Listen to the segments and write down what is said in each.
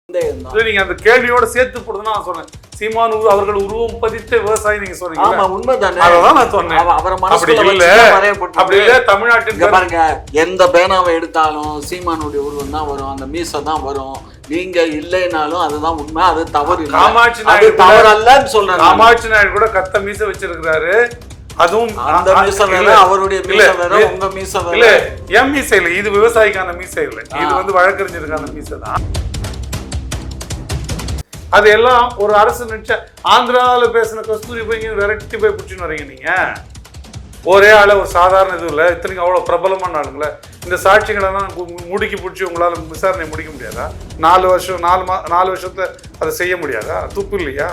நீங்க அந்த கேள்வியோட சேர்த்து போடுறதுன்னா நான் சொன்னேன் சீமான் அவர்கள் உருவம் பதித்த விவசாயி நீங்க சொல்றீங்க. ஆமா உண்மைதானே, அதான் நான் சொன்னேன். அப்படி இல்ல தமிழ்நாட்டில் பாருங்க எந்த பேனாவை எடுத்தாலும் சீமானுடைய உருவம் தான் வரும், அந்த மீசை தான் வரும். நீங்க இல்லைனாலும் அதுதான் உண்மை, அது தவறு இல்லை. காமாட்சி நாயுடு தவறு அல்லன்னு சொல்றாங்க. காமாட்சி நாயுடு கூட கத்த மீசை வச்சிருக்கிறாரு. அதுவும் அந்த மீசை வேற, அவருடைய மீசை வேற, உங்க மீசை வேற. இல்ல என் மீசை இல்ல, இது விவசாயிக்கான மீசை இல்ல, இது வந்து வழக்கறிஞருக்கான மீசை தான். அது எல்லாம் ஒரு அரசு நினைச்ச ஆந்திராவில் பேசின கஸ்தூரி போய் விரட்டி போய் பிடிச்சின்னு வரீங்க நீங்க. ஒரே ஆள ஒரு சாதாரண இது இல்லை, இத்தனைக்கும் அவ்வளோ பிரபலமான ஆளுங்களே. இந்த சாட்சிகளெல்லாம் முடுக்கி பிடிச்சி உங்களால் விசாரணை முடிக்க முடியாதா? 4 வருஷத்துல அதை செய்ய முடியாதா? துப்பு இல்லையா?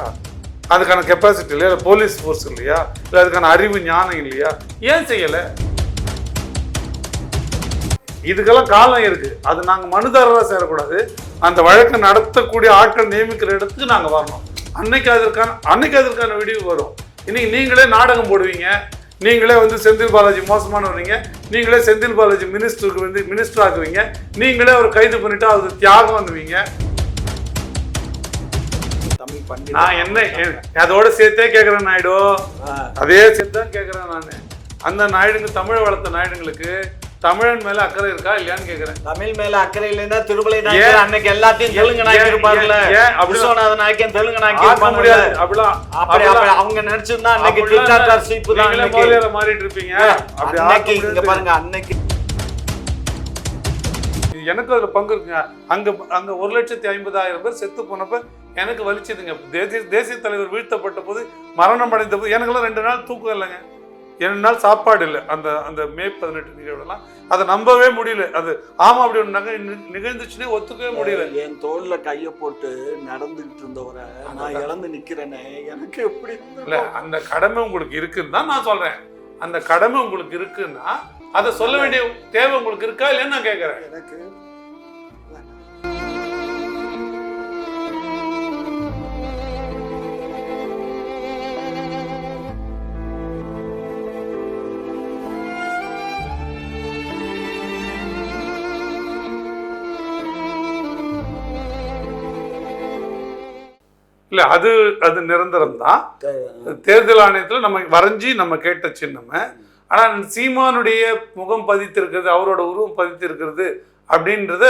அதுக்கான கெப்பாசிட்டி இல்லையா? இல்லை போலீஸ் ஃபோர்ஸ் இல்லையா? இல்லை அதுக்கான அறிவு ஞானம் இல்லையா? ஏன் செய்யலை? இதுக்கெல்லாம் காலம் இருக்கு. அது நாங்கள் மனுதாரராக சேரக்கூடாது. அந்த வழக்கை நடத்தக்கூடிய ஆட்கள் நியமிக்கிற இடத்துக்கு நாங்கள் வரணும். அன்னைக்கு அதற்கான விடிவு வரும். இன்னைக்கு நீங்களே நாடகம் போடுவீங்க, நீங்களே வந்து செந்தில் பாலாஜி மோசமானவங்க, நீங்களே செந்தில் பாலாஜி மினிஸ்டருக்கு வந்து மினிஸ்டர் ஆக்குவீங்க, நீங்களே அவர் கைது பண்ணிட்டு அது தியாகம் பண்ணுவீங்க. நான் என்ன அதோட சேர்த்தே கேட்கிறேன் நாயுடு, அதே சேர்த்து தான் கேட்கிறேன் நான். அந்த நாயுடுங்க தமிழை வளர்த்த நாயுடுங்களுக்கு தமிழன் மேல அக்கறை இருக்கா இல்லையான்னு கேக்குறேன். தமிழ் மேல அக்கறை இல்லைன்னா திருமலை நாயக்கர் அன்னைக்கு எல்லாத்தையும் தெலுங்கு நாயக்கர் இருப்பார்ல, விஸ்வநாத நாயக்கன் தெலுங்கு நாயக்கர் இருக்க முடியாது. அப்படிலாம் அவங்க நினைச்சிருந்தா அன்னைக்கு டிக்டாட்டர் சீப்பு தான் மோலியால மாறிட்டு இருப்பீங்க. அப்படி அன்னைக்கு இங்க பாருங்க, அன்னைக்கு எனக்கு அதுல பங்கு இருக்குங்க. அங்க 1,50,000 பேர் செத்து போனப்ப எனக்கு வலிச்சதுங்க. தேசிய தலைவர் வீழ்த்தப்பட்ட போது, மரணம் அடைந்த போது எனக்கெல்லாம் 2 நாள் தூக்கம் இல்லைங்க, 2 நாள் சாப்பாடு இல்லை. அந்த மே 18 நிகழ்வுலாம் அதை நம்பவே முடியல. அது ஆமா அப்படி ஒன்று நிகழ்ந்துச்சுன்னே ஒத்துக்கவே முடியல. என் தோல்ல கைய போட்டு நடந்துகிட்டு இருந்தவரை நான் இழந்து நிக்கிறேனே, எனக்கு எப்படி இல்ல அந்த கடமை உங்களுக்கு இருக்குன்னு தான் நான் சொல்றேன். அந்த கடமை உங்களுக்கு இருக்குன்னா அதை சொல்ல வேண்டிய தேவை உங்களுக்கு இருக்கா இல்லைன்னு நான் கேட்கறேன். எனக்கு இல்ல அது நிரந்தரம் தான். தேர்தல் ஆணையத்தில் நம்ம வரைஞ்சி நம்ம கேட்ட சின்னமே. ஆனால் சீமானுடைய முகம் பதித்திருக்கிறது, அவரோட உருவம் பதித்திருக்கிறது அப்படின்றத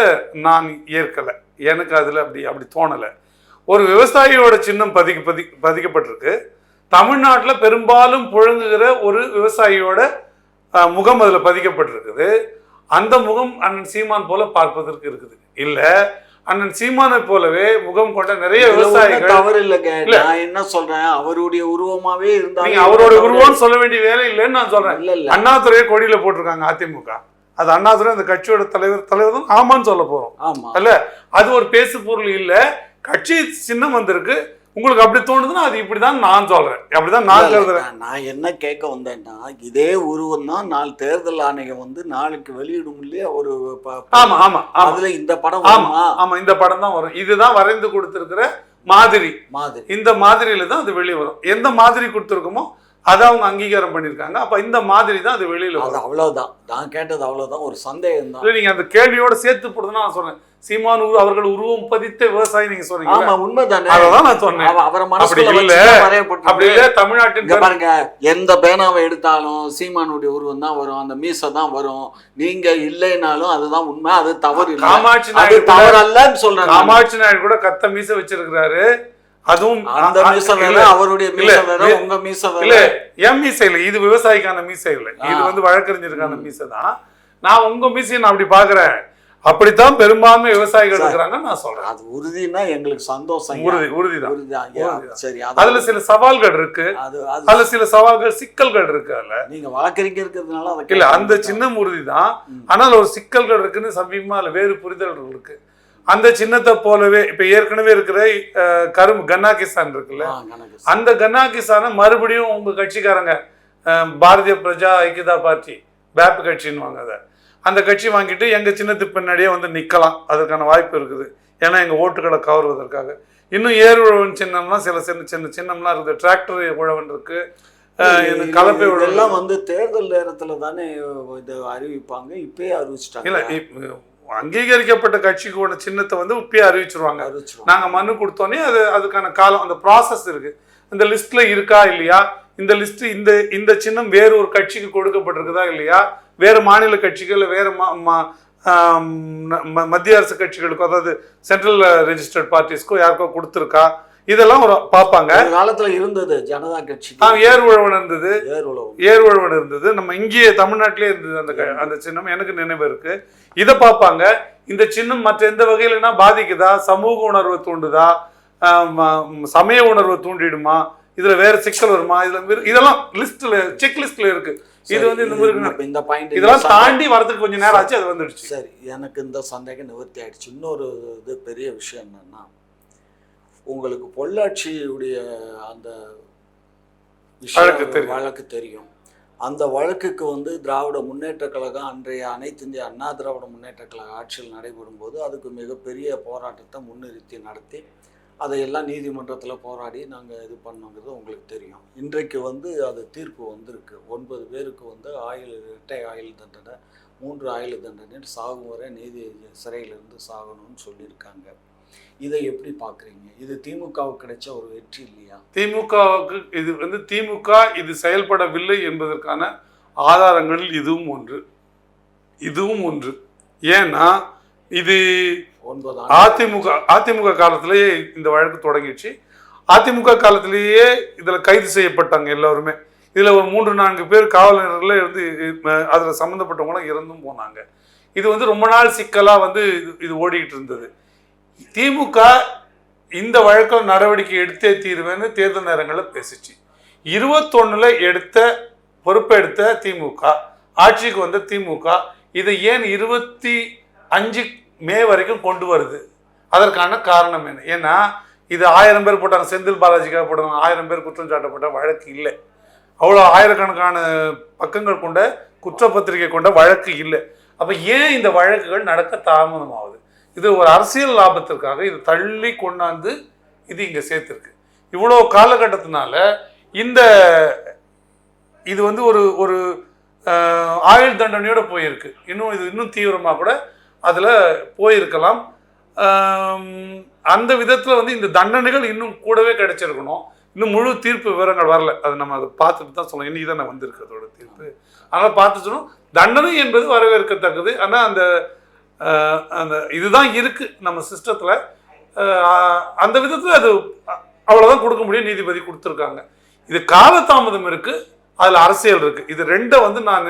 நான் ஏற்கலை. எனக்கு அதில் அப்படி தோணலை. ஒரு விவசாயியோட சின்னம் பதிக்கப்பட்டிருக்கு. தமிழ்நாட்டில் பெரும்பாலும் புழங்குகிற ஒரு விவசாயியோட முகம் அதில் பதிக்கப்பட்டிருக்குது. அந்த முகம் அண்ணன் சீமான் போல பார்ப்பதற்கு இருக்குது. இல்லை அண்ணன் சீமானை போலவே முகம் கொண்ட நிறைய விவசாயிகள். தவறு இல்லைங்க, நான் என்ன சொல்றேன், அவருடைய உருவமாவே இருந்தாங்க. அவரோட உருவம் சொல்ல வேண்டிய வேலை இல்லைன்னு நான் சொல்றேன். அண்ணாதுரையை கொடியில போட்டிருக்காங்க அதிமுக. அது அண்ணாதுரை அந்த கட்சியோட தலைவர் தான் ஆமான்னு சொல்ல போறோம் அல்ல. அது ஒரு பேசு பொருள் இல்ல. கட்சி சின்னம் வந்திருக்கு, உங்களுக்கு அப்படி தோணுதுன்னா அது இப்படிதான் நான் சொல்றேன், அப்படிதான் நான் கருதுறேன். நான் என்ன கேட்க வந்தேன்னா, இதே உருவம் தான் தேர்தல் ஆணையம் வந்து நாளைக்கு வெளியிடும் இல்லையா ஒரு. ஆமா ஆமா அதுல இந்த படம் ஆமா இந்த படம் தான் வரும். இதுதான் வரைந்து கொடுத்திருக்கிற மாதிரி. இந்த மாதிரியில தான் அது வெளியே வரும். எந்த மாதிரி கொடுத்துருக்கோமோ அதை அவங்க அங்கீகாரம் பண்ணிருக்காங்க. அப்ப இந்த மாதிரி தான் அது வெளியில வரும். அவ்வளவுதான் நான் கேட்டது, அவ்வளவுதான். ஒரு சந்தேகம் தான். நீங்க அந்த கேள்வியோட சேர்த்து போடுறதுன்னா நான் சொன்னேன் சீமான் அவர்கள் உருவம் பதித்த விவசாயி நீங்க சொல்றீங்க. ஆமா உண்மைதானே, அதான் நான் சொன்னேன். அப்படி இல்ல தமிழ்நாட்டின் பாருங்க எந்த பேனாவை எடுத்தாலும் சீமானுடைய உருவம் தான் வரும், அந்த மீசை தான் வரும். நீங்க இல்லைனாலும் அதுதான் உண்மை, அது தவறு இல்லை. காமாட்சி நாயுடு தவறு அல்லன்னு சொல்றேன். காமாட்சி நாயுடு கூட கத்த மீசை வச்சிருக்கிறாரு. அதுவும் அந்த மீசை வேற, அவருடைய மீசை வேற, உங்க மீசை வேற. இல்ல என் மீசை இல்ல, இது விவசாயிக்கான மீசை இல்லை, இது வந்து வழக்கறிஞருக்கான மீசை தான். நான் உங்க மீசையை நான் அப்படி பாக்குறேன். அப்படித்தான் பெரும்பான்மை விவசாயிகள் இருக்கிறாங்க நான் சொல்றேன். அது உறுதினா எங்களுக்கு சந்தோஷம். உறுதிதான். சரி, அதுல சில சவால்கள் இருக்கு, அதுல சில சவால்கள் சிக்கல்கள் இருக்கு. அதுல நீங்க வழக்கறிஞர் இருக்கிறதுனால இல்ல அந்த சின்னம் உறுதிதான். ஆனால் ஒரு சிக்கல்கள் இருக்குன்னு சமீபமா அதுல வேறு புரிதல்கள் இருக்கு. அந்த சின்னத்தை போலவே இப்ப ஏற்கனவே இருக்கிற கன்னா கிசான் இருக்குல்ல, அந்த கன்னா கிசானை மறுபடியும் உங்க கட்சிக்காரங்க பாரதிய பிரஜா ஐக்கியதா பார்ட்டி பேப் கட்சின்னு வாங்க, அந்த கட்சி வாங்கிட்டு எங்க சின்னத்துக்கு பின்னாடியே வந்து நிக்கலாம். அதற்கான வாய்ப்பு இருக்குது. ஏன்னா எங்க ஓட்டுகளை கவர்வதற்காக. இன்னும் ஏர் உழவன் சின்னம்லாம் சில சின்ன சின்னம்லாம் இருக்குது. டிராக்டர் உழவன் இருக்கு, கலப்பை உழவன் வந்து தேர்தல் நேரத்துல தானே இது அறிவிப்பாங்க. இப்பயே அறிவிச்சிட்டாங்க. இல்ல அங்கீகரிக்கப்பட்ட கட்சிக்கு சின்னத்தை வந்து இப்பயே அறிவிச்சிருவாங்க. நாங்க மனு கொடுத்தோன்னே அதுக்கான காலம், அந்த ப்ராசஸ் இருக்கு. இந்த லிஸ்ட்ல இருக்கா இல்லையா, இந்த லிஸ்ட் இந்த சின்னம் வேறு ஒரு கட்சிக்கு கொடுக்கப்பட்டிருக்குதா இல்லையா, வேறு மாநில கட்சிகள் இல்லை வேறு மத்திய அரசு கட்சிகளுக்கோ, அதாவது சென்ட்ரல் ரெஜிஸ்டர்ட் பார்ட்டிஸ்க்கோ யாருக்கோ கொடுத்துருக்கா, இதெல்லாம் ஒரு பார்ப்பாங்க. காலத்துல இருந்தது ஜனதா கட்சி, ஏர்உழவன் இருந்தது, ஏர்உழவன் இருந்தது, நம்ம இங்கேயே தமிழ்நாட்டிலே இருந்தது அந்த சின்னம், எனக்கு நினைவு இருக்கு. இதை பார்ப்பாங்க. இந்த சின்னம் மற்ற எந்த வகையிலனா பாதிக்குதா, சமூக உணர்வை தூண்டுதா, சமய உணர்வை தூண்டிடுமா, இதுல வேற சிக்கல் வருமா, இதெல்லாம் லிஸ்ட்ல செக் லிஸ்ட்ல இருக்கு. இது வந்து இந்த பாயிண்ட் இதெல்லாம் தாண்டி வரதுக்கு கொஞ்சம் நேரம் ஆச்சு, அது வந்துடுச்சு. சரி, எனக்கு இந்த சந்தேகம் நிவர்த்தி ஆயிடுச்சு. இன்னொரு இது பெரிய விஷயம் என்னன்னா, உங்களுக்கு பொள்ளாச்சியுடைய அந்த வழக்கு தெரியும். அந்த வழக்குக்கு வந்து திராவிட முன்னேற்ற கழகம், அன்றைய அனைத்து இந்திய அண்ணா திராவிட முன்னேற்ற கழக ஆட்சியில் நடைபெறும் போது அதுக்கு மிகப்பெரிய போராட்டத்தை முன்னிறுத்தி நடத்தி அதையெல்லாம் நீதிமன்றத்தில் போராடி நாங்கள் இது பண்ணோங்கிறது உங்களுக்கு தெரியும். இன்றைக்கு வந்து அது தீர்ப்பு வந்திருக்கு. 9 பேருக்கு வந்து இரட்டை ஆயுள் தண்டனை, 3 ஆயுள் தண்டனை, சாகும் வரை சிறையிலிருந்து சாகணும்னு சொல்லியிருக்காங்க. இதை எப்படி பார்க்குறீங்க? இது திமுகவுக்கு கிடைச்ச ஒரு வெற்றி இல்லையா? திமுகவுக்கு இது வந்து திமுக இது செயல்படவில்லை என்பதற்கான ஆதாரங்கள் இதுவும் ஒன்று. ஏன்னா இது அதிமுக காலத்திலேயே இந்த வழக்கு தொடங்கிடுச்சு. அதிமுக காலத்திலேயே இதுல கைது செய்யப்பட்டாங்க எல்லாருமே. இதுல ஒரு 3-4 பேர் காவலர்களே இருந்து அதுல சம்மந்தப்பட்டவங்களும் இறந்தும் போனாங்க. இது வந்து ரொம்ப நாள் சிக்கலா வந்து இது ஓடிக்கிட்டு இருந்தது. திமுக இந்த வழக்கில் நடவடிக்கை எடுத்தே தீர்வேன்னு தேர்தல் நேரங்களில் பேசிச்சு. 21 பொறுப்பெடுத்த திமுக, ஆட்சிக்கு வந்த திமுக இதை ஏன் 25 மே வரைக்கும் கொண்டு வருது? அதற்கான காரணம் என்ன? ஏன்னா இது 1000 பேர் போட்டாங்க, செந்தில் பாலாஜிக்காக போட்டாங்க, 1000 பேர் குற்றம் சாட்டப்பட்ட வழக்கு இல்லை. அவ்வளோ ஆயிரக்கணக்கான பக்கங்கள் கொண்ட குற்றப்பத்திரிகை கொண்ட வழக்கு இல்லை. அப்போ ஏன் இந்த வழக்குகள் நடக்க தாமதமாகுது? இது ஒரு அரசியல் லாபத்திற்காக இது தள்ளி கொண்டாந்து இது இங்கே சேர்த்துருக்கு. இவ்வளோ காலகட்டத்தினால இது வந்து ஒரு ஆயுள் தண்டனையோடு போயிருக்கு. இன்னும் தீவிரமாக கூட அதில் போயிருக்கலாம். அந்த விதத்தில் வந்து இந்த தண்டனைகள் இன்னும் கூடவே கிடைச்சிருக்கணும். இன்னும் முழு தீர்ப்பு விவரங்கள் வரல. அது நம்ம அதை பார்த்துட்டு தான் சொல்லணும். இன்னைக்கு தான் நான் வந்திருக்கு அதோட தீர்ப்பு. அதனால் பார்த்து சொல்லணும். தண்டனை என்பது வரவேற்கத்தக்கது. ஆனால் அந்த இதுதான் இருக்கு நம்ம சிஸ்டத்தில். அந்த விதத்தில் அது அவ்வளோதான் கொடுக்க முடியும். நீதிபதி கொடுத்துருக்காங்க. இது காலதாமதம் இருக்கு, அதில் அரசியல் இருக்கு. இது ரெண்டை வந்து நான்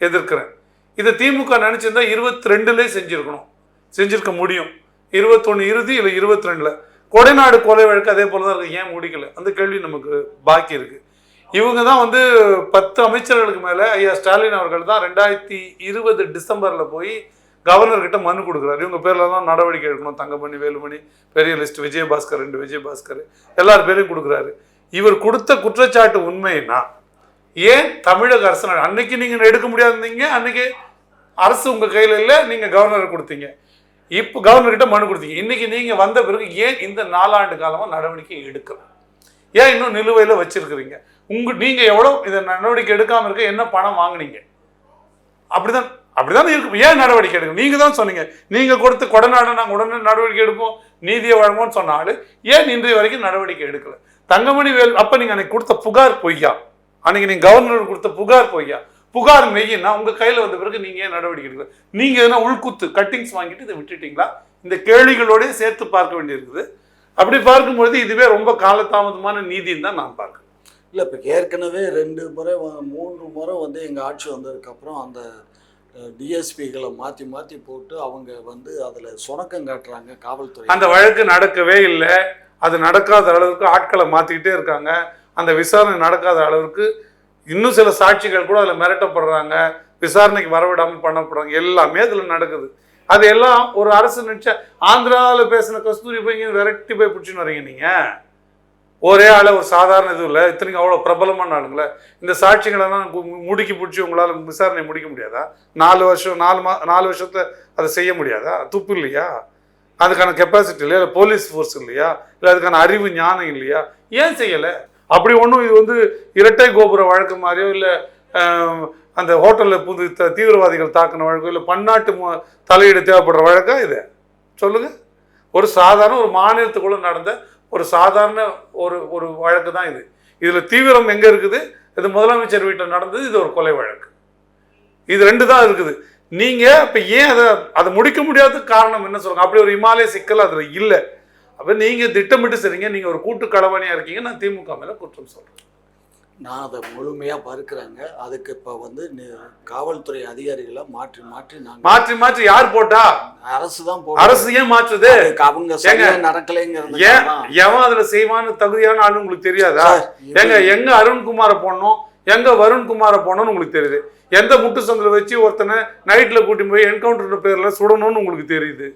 எதிர்க்கிறேன். இதை திமுக நினைச்சிருந்தா 22லே செஞ்சிருக்க முடியும். 21 இறுதி இல்லை 22ல். கொடைநாடு கொலை வழக்கு அதே போல தான் இருக்கு. ஏன் முடிக்கல? அந்த கேள்வி நமக்கு பாக்கி இருக்கு. இவங்க தான் வந்து 10 அமைச்சர்களுக்கு மேலே ஐயா ஸ்டாலின் அவர்கள் தான் 2020 டிசம்பரில் போய் கவர்னர்கிட்ட மனு கொடுக்குறாரு. இவங்க பேர்லாம் நடவடிக்கை எடுக்கணும். தங்கமணி, வேலுமணி, பெரிய லிஸ்ட், விஜயபாஸ்கர் 2 விஜயபாஸ்கர், எல்லார் பேரையும் கொடுக்குறாரு. இவர் கொடுத்த குற்றச்சாட்டு உண்மைன்னா ஏன் தமிழக அரசு அன்னைக்கு நீங்கள் எடுக்க முடியாதுங்க? அன்னைக்கு அரசு உங்கள் கையில் இல்லை, நீங்கள் கவர்னர் கொடுத்தீங்க. இப்போ கவர்னர்கிட்ட மனு கொடுத்தீங்க. இன்னைக்கு நீங்கள் வந்த பிறகு ஏன் இந்த 4 ஆண்டு காலமாக நடவடிக்கை எடுக்கல? ஏன் இன்னும் நிலுவையில் வச்சிருக்கிறீங்க? நீங்கள் எவ்வளோ இதை நடவடிக்கை எடுக்காமல் இருக்க என்ன பணம் வாங்கினீங்க? அப்படிதான் இருக்கு. ஏன் நடவடிக்கை எடுக்கணும்? நீங்க தான் சொன்னீங்க. நீங்க கொடுத்து கொடநாடு நாங்கள் உடனே நடவடிக்கை எடுப்போம், நீதியை வழங்குவோம்னு சொன்னாலும் ஏன் இன்றைய வரைக்கும் நடவடிக்கை எடுக்கல? தங்கமணி அப்ப நீங்க அன்னைக்கு கொடுத்த புகார் பொய்யா? அன்னைக்கு நீங்க கவர்னர் கொடுத்த புகார் பொய்யா? புகார் மெய்யினா உங்க கையில வந்த பிறகு நீங்க ஏன் நடவடிக்கை எடுக்கல? நீங்க எதனா உள்குத்து கட்டிங்ஸ் வாங்கிட்டு இதை விட்டுட்டீங்களா? இந்த கேள்விகளோடய சேர்த்து பார்க்க வேண்டியிருக்குது. அப்படி பார்க்கும்பொழுது இதுவே ரொம்ப காலதாமதமான நீதின்னு தான் நான் பார்க்கிறேன். இல்லை, இப்போ ஏற்கனவே 2 முறை 3 முறை வந்து எங்கள் ஆட்சி வந்ததுக்கப்புறம் அந்த டிஎஸ்பிகளை மாற்றி போட்டு அவங்க வந்து அதில் சுணக்கம் காட்டுறாங்க காவல்துறை. அந்த வழக்கு நடக்கவே இல்லை. அது நடக்காத அளவுக்கு ஆட்களை மாற்றிக்கிட்டே இருக்காங்க. அந்த விசாரணை நடக்காத அளவுக்கு இன்னும் சில சாட்சிகள் கூட அதில் மிரட்டப்படுறாங்க, விசாரணைக்கு வரவிடாமல் பண்ணப்படுறாங்க. எல்லாமே அதில் நடக்குது. அது எல்லாம் ஒரு அரசு நினைச்சா ஆந்திராவில் பேசின கஸ்தூரி போய் இங்கே விரட்டி போய் பிடிச்சின்னு வரீங்க நீங்கள். ஒரே ஆளை ஒரு சாதாரண இது இல்லை, இத்தனைக்கும் அவ்வளோ பிரபலமான ஆளுங்களே. இந்த சாட்சிகளெல்லாம் முடுக்கி பிடிச்சி உங்களால் விசாரணை முடிக்க முடியாதா? 4 வருஷத்தில் அதை செய்ய முடியாதா? துப்பு இல்லையா? அதுக்கான கெப்பாசிட்டி இல்லையா? இல்லை போலீஸ் ஃபோர்ஸ் இல்லையா? இல்லை அதுக்கான அறிவு ஞானம் இல்லையா? ஏன் செய்யலை? அப்படி ஒன்றும் இது வந்து இரட்டை கோபுர வழக்கு மாதிரியோ இல்லை அந்த ஹோட்டலில் தீவிரவாதிகள் தாக்கின வழக்கம், இல்லை பன்னாட்டு தலையீடு தேவைப்படுற வழக்கா இது? சொல்லுங்க. ஒரு சாதாரண ஒரு மாநிலத்துக்குள்ள நடந்த ஒரு சாதாரண ஒரு வழக்கு தான் இது. இதில் தீவிரம் எங்கே இருக்குது? இது முதலமைச்சர் வீட்டில் நடந்தது, இது ஒரு கொலை வழக்கு. இது 2 தான் இருக்குது. நீங்கள் இப்போ ஏன் அதை முடிக்க முடியாத காரணம் என்ன சொல்லுங்க? அப்படி ஒரு இமாலய சிக்கல் அதில் இல்லை. அப்போ நீங்கள் திட்டமிட்டு சரிங்க, நீங்கள் ஒரு கூட்டு களவாணியாக இருக்கீங்க. நான் திமுக மேலே குற்றம் சொல்கிறேன். நான் அதை முழுமையாக பறுக்கிறேங்க. அதுக்கு இப்போ வந்து காவல்துறை அதிகாரிகளை மாற்றி மாற்றி யார் போட்டா? அரசு தான் அரசு ஏன் மாற்றுது? அவங்க சரியா நடக்கலைங்கிறது. எவன் அதுல செய்வான்னு தகுதியான ஆளு உங்களுக்கு தெரியாதா? எங்க அருண்குமாரை போடணும், எங்க வருண்குமாரை போடணும்னு உங்களுக்கு தெரியுது. எந்த முட்டு சந்தில் வச்சு ஒருத்தனை நைட்ல கூட்டி போய் என்கவுண்டர் பேர்ல சுடணும்னு உங்களுக்கு தெரியுது.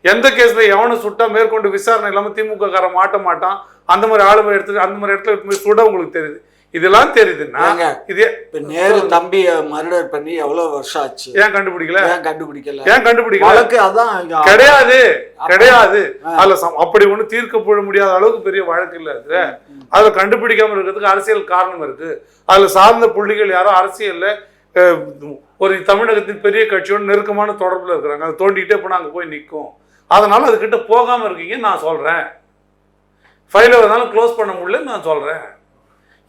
எந்த கேஸ்ல எவனை சுட்டா மேற்கொண்டு விசாரணை இல்லாம திமுக கார மாட்ட மாட்டான், அந்த மாதிரி ஆளுமை எடுத்து அந்த மாதிரி இடத்துல போய் சுட உங்களுக்கு தெரியுது. இதெல்லாம் தெரியுதுன்னா இது நேரு தம்பி மர்டர் பண்ணி எவ்வளவு வருஷம் ஆச்சு? ஏன் கண்டுபிடிக்கல? ஏன் கண்டுபிடிக்கல? அதான் கிடையாது. அதுல அப்படி ஒண்ணு தீர்க்கப்பட முடியாத அளவுக்கு பெரிய வழக்கு இல்ல அது. அதுல கண்டுபிடிக்காம இருக்கிறதுக்கு அரசியல் காரணம் இருக்கு. அதுல சார்ந்த புள்ளிகள் யாரோ அரசியல்ல ஒரு தமிழகத்தின் பெரிய கட்சியோட நெருக்கமான தொடர்புல இருக்கிறாங்க. அதை தோண்டிக்கிட்டே போனா அங்க போய் நிற்கும். அதனால அதுக்கிட்ட போகாம இருக்கீங்க நான் சொல்றேன். ஃபைல இருந்தாலும் க்ளோஸ் பண்ண முடியல நான் சொல்றேன்.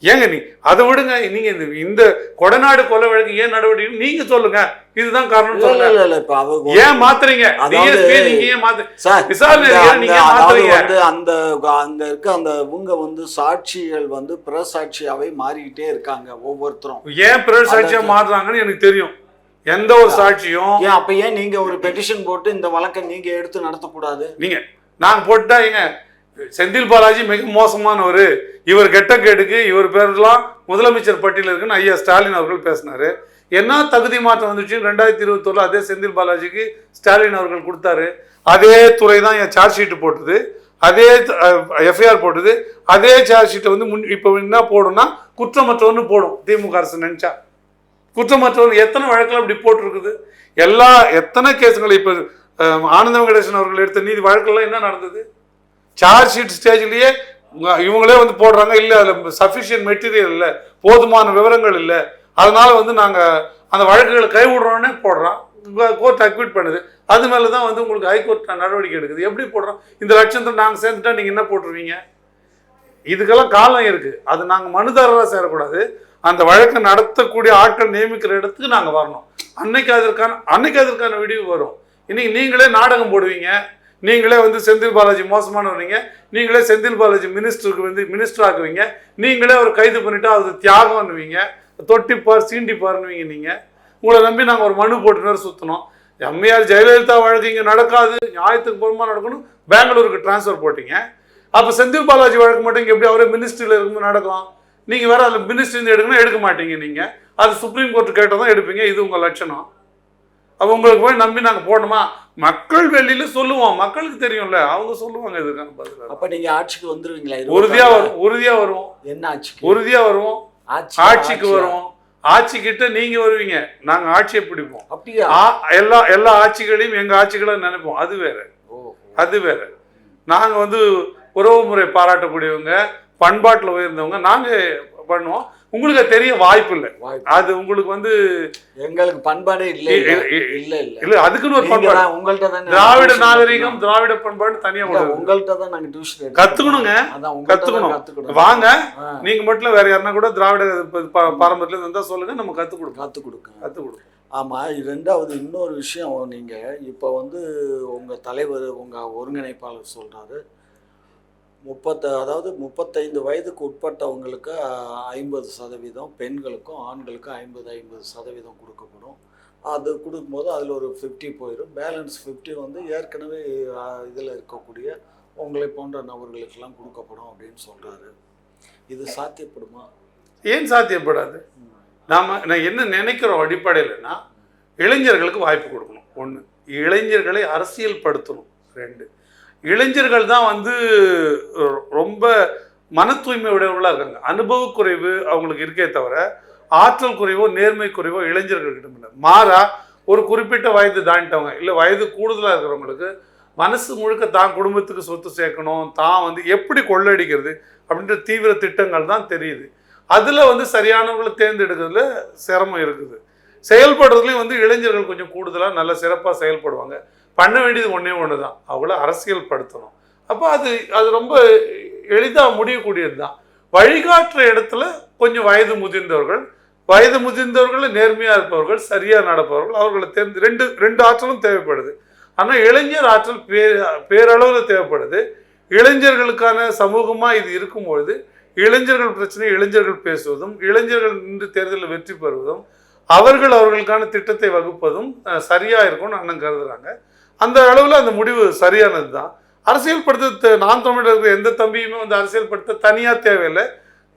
ஏங்க நீ அதை விடுங்க. நீங்க இந்த கொடநாடு கொலை வழக்கு ஏன் நடவடிக்கை நீங்க சொல்லுங்க. இதுதான் காரணம் சொல்லுங்க. ஏன் மாத்துறீங்க? நீங்க ஏன் அந்த அங்க இருக்க அந்த இவங்க வந்து சாட்சிகள் வந்து பிரசாட்சியாவே மாறிக்கிட்டே இருக்காங்க ஒவ்வொருத்தரும். ஏன் பிரசாட்சியா மாறுறாங்கன்னு எனக்கு தெரியும். எந்த ஒரு சாட்சியும் அப்ப ஏன் நீங்க ஒரு பெட்டிஷன் போட்டு இந்த வழக்கை நீங்க எடுத்து நடத்தக்கூடாது? நீங்க நாங்க போட்டா ஏங்க செந்தில் பாலாஜி மிக மோசமானவர், இவர் கெட்ட கேடுக்கு இவர் பேரெல்லாம் முதலமைச்சர் பட்டியலில் இருக்குன்னு ஐயா ஸ்டாலின் அவர்கள் பேசினாரு. என்ன தகுதி மாற்றம் வந்துச்சு 2021 அதே செந்தில் பாலாஜிக்கு ஸ்டாலின் அவர்கள் கொடுத்தாரு. அதே துறை தான் என் சார்ஜ் ஷீட்டு போட்டது, அதே எஃப்ஐஆர் போட்டது, அதே சார்ஜ் ஷீட்டை வந்து இப்போ என்ன போடும்னா குற்றமற்றவன்னு போடும். திமுக அரசு நினைச்சா குற்றமற்றவன் எத்தனை வழக்கில் அப்படி போட்டிருக்குது. எத்தனை கேஸுகள் இப்போ ஆனந்த வெங்கடேசன் அவர்கள் எடுத்த நீதி வழக்கெல்லாம் என்ன நடந்தது? சார்ஜ் ஷீட் ஸ்டேஜ்லேயே இவங்களே வந்து போடுறாங்க, இல்லை அதில் சஃபிஷியன்ட் மெட்டீரியல் இல்லை, போதுமான விவரங்கள் இல்லை, அதனால வந்து நாங்கள் அந்த வழக்குகளை கைவிடுறோன்னே போடுறோம். கோர்ட் அக்விட் பண்ணுது. அது மேலே தான் வந்து உங்களுக்கு ஹைகோர்ட் நடவடிக்கை எடுக்குது. எப்படி போடுறோம்? இந்த லட்சத்தில் நாங்கள் சேர்ந்துட்டா நீங்கள் என்ன போட்டுருவீங்க? இதுக்கெல்லாம் காலம் இருக்குது. அது நாங்கள் மனுதாரராக சேரக்கூடாது. அந்த வழக்கை நடத்தக்கூடிய ஆட்கள் நியமிக்கிற இடத்துக்கு நாங்கள் வரணும். அன்னைக்கு அதற்கான விடிவு வரும். இன்னைக்கு நீங்களே நாடகம் போடுவீங்க, நீங்களே வந்து செந்தில் பாலாஜி மோசமானவங்க, நீங்களே செந்தில் பாலாஜி மினிஸ்டருக்கு வந்து மினிஸ்டர் ஆக்குவீங்க, நீங்களே அவர் கைது பண்ணிட்டா அது தியாகம்னுவீங்க, தொட்டிப்பார் சீண்டிப்பார்னுவீங்க. நீங்கள் உங்களை நம்பி நாங்கள் ஒரு மனு போட்டு சுற்றணும். எம்ஏஆர் ஜெயலலிதா வழக்கு இங்கே நடக்காது, நியாயத்துக்கு புறமா நடக்கணும், பெங்களூருக்கு டிரான்ஸ்ஃபர் போட்டீங்க. அப்போ செந்தில் பாலாஜி வழக்கு மட்டும் இங்கே எப்படி அவரே மினிஸ்ட்ரியில் இருக்கும்போது நடக்கும்? நீங்கள் வேற அதில் மினிஸ்ட்ரி எடுக்கணும், எடுக்க மாட்டீங்க. நீங்கள் அது சுப்ரீம் கோர்ட்டு கேட்டால் தான் எடுப்பீங்க. இது உங்கள் லட்சணம். அப்போ உங்களுக்கு போய் நம்பி நாங்கள் போடணுமா? மக்கள் வெளியில சொல்லுவோம், மக்களுக்கு தெரியும்ல, அவங்க சொல்லுவாங்க இதுக்கான பதில். அப்ப நீங்க ஆட்சிக்கு வந்துருவீங்களா? உறுதியா வருவோம். என்ன ஆட்சிக்கு? உறுதியா வருவோம். ஆட்சிக்கு வருவோம். ஆட்சிக்கிட்ட நீங்க வருவீங்க, நாங்க ஆட்சியை பிடிப்போம். அப்படியா? எல்லா ஆட்சிகளையும் எங்க ஆட்சிகளை நினைப்போம். அது வேற. நாங்க வந்து உறவு முறை பாராட்டக்கூடியவங்க, பண்பாட்டில் உயர்ந்தவங்க, நாங்க பண்ணுவோம். உங்களுக்கு தெரிய வாய்ப்பு இல்லை. அது உங்களுக்கு வந்து எங்களுக்கு பண்பாடே இல்லை. இல்ல அதுக்குன்னு ஒரு பண்பாடு உங்கள்ட்ட தான். திராவிட நாகரிகம், திராவிட பண்பாடு தனியா உங்கள்ட்ட தான் நாங்க டியூஷன் கத்துக்கணுங்க. கத்துக்கணும். வாங்க, நீங்க மட்டும் வேற யாருன்னா கூட திராவிட பாரம்பரியத்துல இருந்தா சொல்லுங்க, நம்ம கத்துக் கொடுக்கோம். ஆமா. ரெண்டாவது இன்னொரு விஷயம், நீங்க இப்ப வந்து உங்க தலைவர், உங்க ஒருங்கிணைப்பாளர் சொல்றாரு 35 வயதுக்கு உட்பட்டவங்களுக்கு 50%, பெண்களுக்கும் ஆண்களுக்கும் 50% கொடுக்கப்படும். அது கொடுக்கும்போது அதில் ஒரு 50 போயிடும். பேலன்ஸ் 50 வந்து ஏற்கனவே இதில் இருக்கக்கூடிய உங்களை போன்ற நபர்களுக்கெல்லாம் கொடுக்கப்படும் அப்படின்னு சொல்கிறாரு. இது சாத்தியப்படுமா? ஏன் சாத்தியப்படாது? நான் என்ன நினைக்கிறோம் அடிப்படையில்னா, இளைஞர்களுக்கு வாய்ப்பு கொடுக்கணும். 1, இளைஞர்களை அரசியல் படுத்தணும். 2, இளைஞர்கள் தான் வந்து ரொம்ப மன தூய்மை உடையவர்களாக இருக்காங்க. அனுபவ குறைவு அவங்களுக்கு இருக்கே தவிர ஆற்றல் குறைவோ நேர்மை குறைவோ இளைஞர்கள்கிட்ட இல்லை. மாறா ஒரு குறிப்பிட்ட வயது தாண்டிட்டவங்க, இல்லை வயது கூடுதலாக இருக்கிறவங்களுக்கு மனசு முழுக்க தான் குடும்பத்துக்கு சொத்து சேர்க்கணும், தான் வந்து எப்படி கொள்ளடிக்கிறது அப்படின்ற தீவிர திட்டங்கள் தான் தெரியுது. அதில் வந்து சரியானவர்களை தேர்ந்தெடுக்கிறதுல சிரமம் இருக்குது. செயல்படுறதுலையும் வந்து இளைஞர்கள் கொஞ்சம் கூடுதலாக நல்ல சிறப்பாக செயல்படுவாங்க. பண்ண வேண்டியது ஒன்று தான், அவங்கள அரசியல் படுத்தணும். அப்போ அது அது ரொம்ப எளிதாக முடியக்கூடியது தான். வழிகாட்டுற இடத்துல கொஞ்சம் வயது முதிர்ந்தவர்கள் நேர்மையாக இருப்பவர்கள், சரியாக நடப்பவர்கள், அவர்களை தேர்ந்து ரெண்டு ஆற்றலும் தேவைப்படுது. ஆனால் இளைஞர் ஆற்றல் பேரளவில் தேவைப்படுது. இளைஞர்களுக்கான சமூகமாக இது இருக்கும்பொழுது இளைஞர்கள் பிரச்சனை இளைஞர்கள் பேசுவதும், இளைஞர்கள் நின்று தேர்தலில் வெற்றி பெறுவதும், அவர்களுக்கான திட்டத்தை வகுப்பதும் சரியாக இருக்கும்னு அண்ணன் கருதுறாங்க. அந்த அளவில் அந்த முடிவு சரியானது தான். அரசியல் படுத்த நாம் தமிழர்கள் எந்த தம்பியுமே வந்து அரசியல் படுத்த தனியாக தேவையில்லை.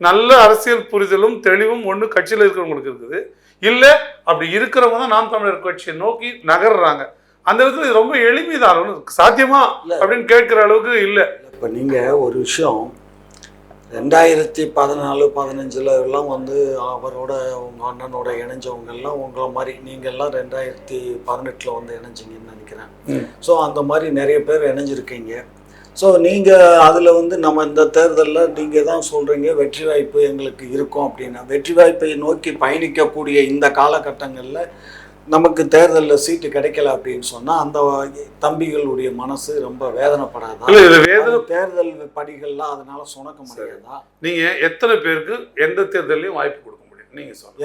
நல்ல அரசியல் புரிதலும் தெளிவும் ஒன்று கட்சியில் இருக்கிறவங்களுக்கு இருக்குது. இல்லை அப்படி இருக்கிறவங்க தான் நாம் தமிழர் கட்சியை நோக்கி நகர்றாங்க. அந்த விதத்தில் இது ரொம்ப எளிமைதான். சாத்தியமா அப்படின்னு கேட்குற அளவுக்கு இல்லை. இப்போ நீங்கள் ஒரு விஷயம் 2014-15 எல்லாம் வந்து அவரோட உங்கள் அண்ணனோட இணைஞ்சவங்கெல்லாம் உங்களை மாதிரி நீங்கள்லாம் 2018 வந்து இணைஞ்சிங்கன்னு நினைக்கிறேன். ஸோ அந்த மாதிரி நிறைய பேர் இணைஞ்சிருக்கீங்க. ஸோ நீங்கள் அதில் வந்து நம்ம இந்த தேர்தலில் நீங்கள் தான் சொல்கிறீங்க வெற்றி வாய்ப்பு எங்களுக்கு இருக்கும் அப்படின்னா, வெற்றி வாய்ப்பை நோக்கி பயணிக்கக்கூடிய இந்த காலகட்டங்களில் நமக்கு தேர்தலில் சீட்டு கிடைக்கல அப்படின்னு சொன்னால் அந்த தம்பிகளுடைய மனசு ரொம்ப வேதனைப்படாதா? தேர்தல் படிகள்லாம் அதனால சுணக்க முடியாதா? நீங்கள் எத்தனை பேருக்கு எந்த தேர்தலையும் வாய்ப்பு கொடுக்க முடியும்? நீங்கள் சொல்லுங்கள்.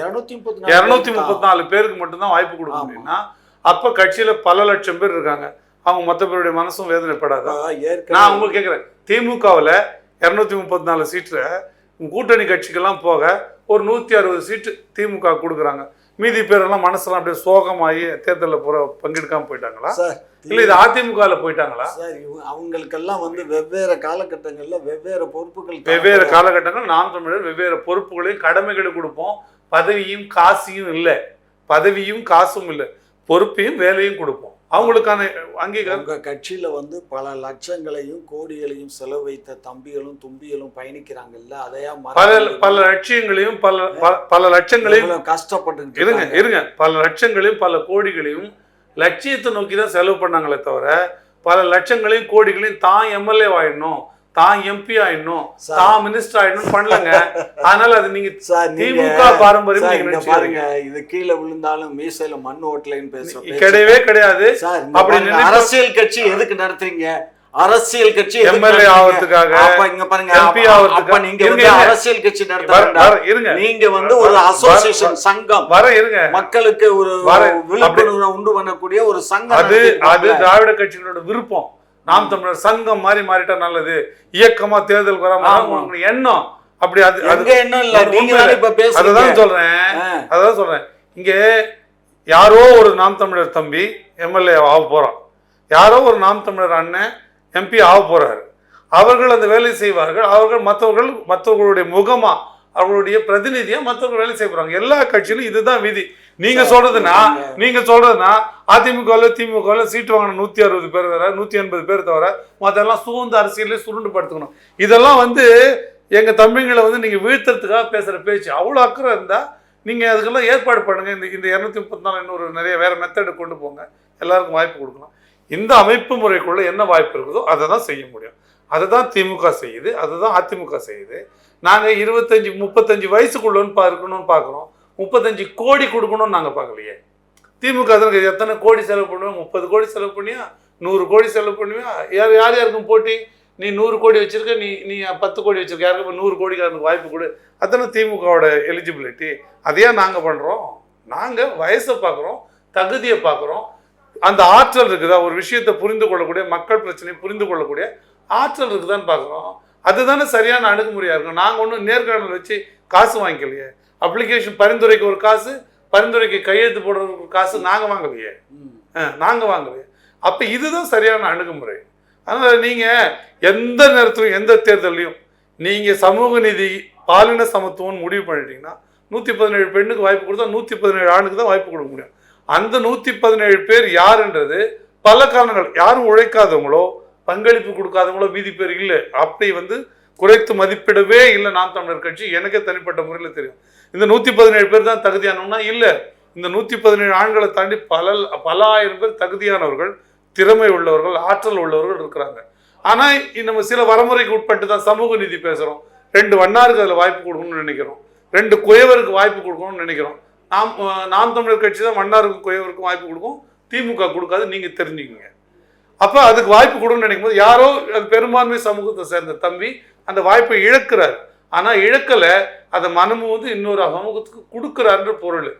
234 பேருக்கு மட்டும்தான் வாய்ப்பு கொடுக்க முடியும்னா அப்போ கட்சியில் பல லட்சம் பேர் இருக்காங்க. அவங்க மொத்த பேருடைய மனசும் வேதனைப்படாதா? நான் உங்களுக்கு கேட்குறேன், திமுகவில் 234 சீட்டில் கூட்டணி கட்சிக்கெல்லாம் போக ஒரு 160 சீட்டு திமுக கொடுக்குறாங்க. மீதி பேரெல்லாம் மனசெல்லாம் அப்படியே சோகமாகி தேர்தலில் பங்கெடுக்காம போயிட்டாங்களா? இல்லை இது அதிமுகவில் போயிட்டாங்களா? சார் அவங்களுக்கெல்லாம் வந்து வெவ்வேறு காலகட்டங்களில் வெவ்வேறு காலகட்டங்கள் நாம் தமிழர் வெவ்வேறு பொறுப்புகளையும் கடமைகளையும் கொடுப்போம். பதவியும் காசும் இல்லை, பொறுப்பையும் வேலையும் கொடுப்போம். அவங்களுக்கான அங்கீகாரம். உங்கள் கட்சியில் வந்து பல லட்சங்களையும் கோடிகளையும் செலவு வைத்த தம்பிகளும் தும்பிகளும் பயணிக்கிறாங்கல்ல, அதையா பல லட்சியங்களையும் பல லட்சங்களையும் கஷ்டப்பட்டு இருங்க பல லட்சங்களையும் பல கோடிகளையும் லட்சியத்தை நோக்கி தான் செலவு பண்ணாங்களே தவிர பல லட்சங்களையும் கோடிகளையும் தான் எம்எல்ஏ ஆயிடணும், தான் எம்பி ஆயிடணும், தான் மினிஸ்டர் ஆயிடணும் பண்ணலங்க. அதனால அது நீங்க திமுக பாரம்பரியம் பாருங்க. இது கீழே விழுந்தாலும் மீசையில மண் ஓட்டலைன்னு பேசுறோம், கிடையவே கிடையாது. அப்படி அரசியல் கட்சி எதுக்கு நடத்துறீங்க? அரசியல் கட்சி எம்எல்ஏ ஆவறதுக்காக, இங்க பாருங்க எம்பி ஆவறதுக்காக நீங்க வந்து அரசியல் கட்சி நடத்துறீங்க. நீங்க வந்து ஒரு அசோசியேஷன் சங்கம் இருங்க, மக்களுக்கு ஒரு விழிப்புணர்வு உண்டு பண்ணக்கூடிய ஒரு சங்கம். அது திராவிட கட்சிகளோட விருப்பம். நாம் தமிழர் சங்கம் மாதிரி மாறிட்டா நல்லது, இயக்கமா தேர்தல் வராம எண்ணம் அப்படி. அது எண்ணம் இல்ல, அதான் சொல்றேன். இங்க யாரோ ஒரு நாம் தமிழர் தம்பி எம்எல்ஏ ஆக போறான், யாரோ ஒரு நாம் தமிழர் அண்ணன் எம்பி ஆக போறாரு. அவர்கள் அந்த வேலை செய்வார்கள். அவர்கள் மற்றவர்களுடைய முகமா அவர்களுடைய பிரதிநிதியா மற்றவர்கள் வேலை செய்ய போறாங்க. எல்லா கட்சியிலும் இதுதான் விதி. நீங்க சொல்றதுன்னா அதிமுகவில் திமுகவில் சீட்டு வாங்கின 160 பேர் வேற, 180 பேர் தவிர மற்றெல்லாம் சூழ்ந்த அரசியலே சுருண்டு படுத்துக்கணும். இதெல்லாம் வந்து எங்க தம்பிங்களை வந்து நீங்க வீழ்த்துறதுக்காக பேசுற பேச்சு. அவ்வளோ அக்கறை இருந்தா நீங்க அதுக்கெல்லாம் ஏற்பாடு பண்ணுங்க. இந்த 234 இன்னொரு நிறைய வேற மெத்தடு கொண்டு போங்க, எல்லாருக்கும் வாய்ப்பு கொடுக்கலாம். இந்த அமைப்பு முறைக்குள்ள என்ன வாய்ப்பு இருக்குதோ அதை தான் செய்ய முடியும். அதை தான் திமுக செய்யுது, அதை தான் அதிமுக செய்யுது. நாங்கள் 25-35 வயசுக்குள்ளன்னு இருக்கணும்னு பார்க்குறோம். 35 கோடி கொடுக்கணும்னு நாங்கள் பார்க்கலையே. திமுக எத்தனை கோடி செலவு பண்ணுவோம்? 30 கோடி செலவு பண்ணியா, 100 கோடி செலவு பண்ணுவியா? யாருக்கும் போட்டி? நீ 100 கோடி வச்சிருக்க, நீ 10 கோடி வச்சிருக்க, யாருக்கு 100 கோடிக்காரனுக்கு வாய்ப்பு கொடு. அதானே திமுகவோட எலிஜிபிலிட்டி. அதையா நாங்கள் பண்ணுறோம். நாங்கள் வயசை பார்க்குறோம், தகுதியை பார்க்குறோம். அந்த ஆற்றல் இருக்குதா, ஒரு விஷயத்தை புரிந்து கொள்ளக்கூடிய, மக்கள் பிரச்சனையை புரிந்து கொள்ளக்கூடிய ஆற்றல் இருக்குதான்னு பார்க்குறோம். அதுதானே சரியான அணுகுமுறையாக இருக்கும். நாங்கள் ஒன்றும் நேர்காணல் வச்சு காசு வாங்கிக்கலையே. அப்ளிகேஷன் பரிந்துரைக்கு ஒரு காசு, பரிந்துரைக்கு கையெழுத்து போடுறதுக்கு ஒரு காசு நாங்கள் வாங்கலையே. அப்போ இதுதான் சரியான அணுகுமுறை. அதனால் நீங்கள் எந்த நேரத்திலும் எந்த தேர்தலையும் நீங்கள் சமூக நீதி பாலின சமத்துவம்னு முடிவு பண்ணிட்டீங்கன்னா 117 பெண்ணுக்கு வாய்ப்பு கொடுத்தா 117 ஆணுக்கு தான் வாய்ப்பு கொடுக்க முடியும். அந்த 117 பேர் யாருன்றது பல காரணங்கள். யாரும் உழைக்காதவங்களோ பங்களிப்பு கொடுக்காதவங்களோ மீதி பேர் இல்லை. அப்படி வந்து குறைத்து மதிப்பிடவே இல்லை நாம் தமிழர் கட்சி. எனக்கே தனிப்பட்ட முறையில் தெரியும். இந்த 117 பேர் தான் தகுதியானவனா இல்லை. இந்த 117 ஆண்களை தாண்டி பல ஆயிரம் பேர் தகுதியானவர்கள், திறமை உள்ளவர்கள், ஆற்றல் உள்ளவர்கள் இருக்கிறாங்க. ஆனால் நம்ம சில வரமுறைக்கு உட்பட்டு தான் சமூக நீதி பேசுகிறோம். 2 வண்ணாருக்கு அதில் வாய்ப்பு கொடுக்கணும்னு நினைக்கிறோம், 2 குயவருக்கு வாய்ப்பு கொடுக்கணும்னு நினைக்கிறோம். நாம் தமிழர் கட்சி தான் மன்னாருக்கும் குயவருக்கும் வாய்ப்பு கொடுக்கும், திமுக கொடுக்காது, நீங்க தெரிஞ்சுக்கங்க. அப்ப அதுக்கு வாய்ப்பு கொடுன்னு நினைக்கும் போது யாரோ அது பெரும்பான்மை சமூகத்தை சேர்ந்த தம்பி அந்த வாய்ப்பை இழக்கிறார். ஆனா இழக்கல, அதை மனமும் வந்து இன்னொரு சமூகத்துக்கு கொடுக்குறாருன்ற பொருள்.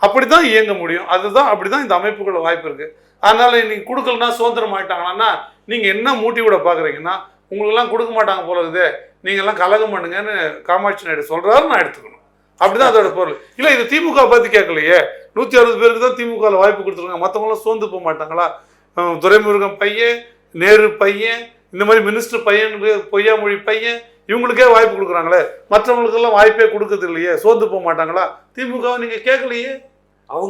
அப்படிதான் இயங்க முடியும். அதுதான் அப்படிதான் இந்த அமைப்புகள வாய்ப்பு இருக்கு. அதனால நீங்க கொடுக்கலன்னா சுதந்திரம் ஆயிட்டாங்கன்னா நீங்க என்ன மூட்டி விட பாக்குறீங்கன்னா உங்களுக்கெல்லாம் கொடுக்க மாட்டாங்க போல இருக்குது, நீங்க எல்லாம் கலகம் பண்ணுங்கன்னு காமாட்சி நாயுடு சொல்றாரு, நான் எடுத்துக்கணும். அப்படிதான் அதோட பொருள். இல்ல இது திமுக பத்தி கேட்கலையே, 160 பேருக்கு தான் திமுக வாய்ப்பு கொடுத்துருக்காங்க, மற்றவங்களாம் சோர்ந்து போக மாட்டாங்களா? துரைமுருகன் பையன், நேரு பையன், இந்த மாதிரி மினிஸ்டர் பையன், பொய்யாமொழி பையன், இவங்களுக்கே வாய்ப்பு கொடுக்குறாங்களே, மற்றவங்களுக்கெல்லாம் வாய்ப்பே கொடுக்கறது இல்லையே, சோர்ந்து போக மாட்டாங்களா? திமுக நீங்க கேட்கலையே,